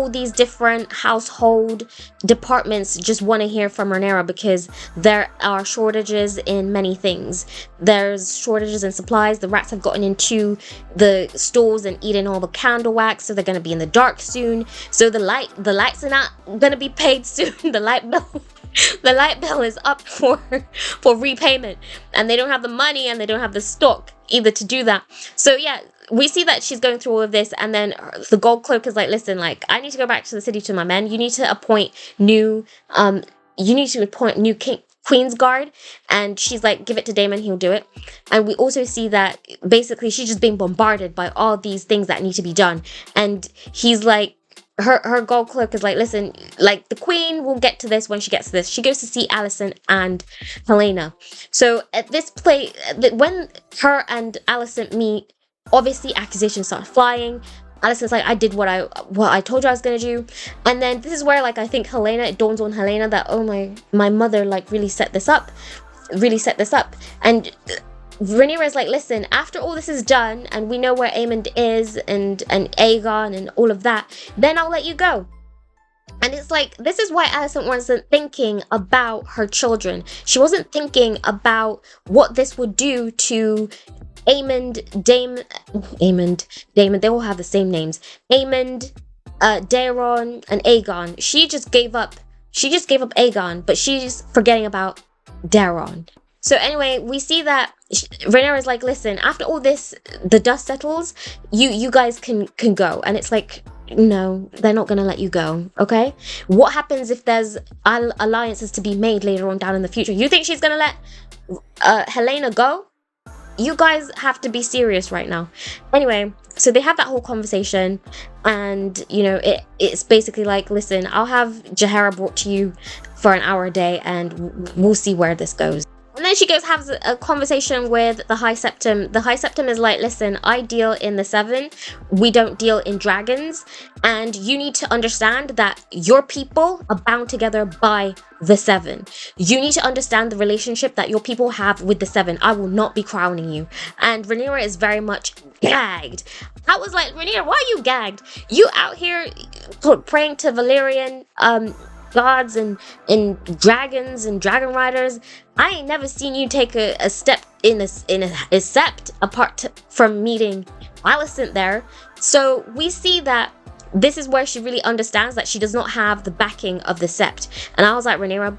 all these different household departments just want to hear from Rhaenyra, because there are shortages in many things. There's shortages in supplies. The rats have gotten into the stores and eaten all the candle wax, so they're going to be in the dark soon. So the lights are not going to be paid soon. The light bill is up for repayment, and they don't have the money and they don't have the stock either to do that. So yeah, we see that she's going through all of this, and then the Gold Cloak is like, listen, like, I need to go back to the city to my men. You need to appoint new Queen's Guard. And she's like, give it to Daemon, he'll do it. And we also see that basically she's just being bombarded by all these things that need to be done. And he's like, her Gold Cloak is like, listen, like, the Queen will get to this when she gets to this. She goes to see Alicent and Helaena. So at this place, when her and Alicent meet, obviously accusations start flying. Alicent's like, I did what I told you I was gonna do. And then this is where, like, I think it dawns on Helaena that, oh, my mother, like, really set this up. And Rhaenyra is like, listen, after all this is done and we know where Aemond is and Aegon and all of that, then I'll let you go. And it's like, this is why Alicent wasn't thinking about her children. She wasn't thinking about what this would do to Aemond, Daemon, they all have the same names. Aemond, Daeron, and Aegon. She just gave up Aegon, but she's forgetting about Daeron. So anyway, we see that Rhaenyra is like, listen, after all this, the dust settles, you guys can go. And it's like, no, they're not gonna let you go, okay? What happens if there's alliances to be made later on down in the future? You think she's gonna let Helaena go? You guys have to be serious right now. Anyway, so they have that whole conversation, and you know, it's basically like, listen, I'll have Jaehaera brought to you for an hour a day, and we'll see where this goes. And then she goes has a conversation with the High Septim. The High Septim is like, listen, I deal in the Seven. We don't deal in dragons. And you need to understand that your people are bound together by the Seven. You need to understand the relationship that your people have with the Seven. I will not be crowning you. And Rhaenyra is very much gagged. I was like, Rhaenyra, why are you gagged? You out here praying to Valyrian gods and dragons and dragon riders. I ain't never seen you take a step in a sept apart from meeting Alicent there. So we see that this is where she really understands that she does not have the backing of the sept. And I was like, Rhaenyra,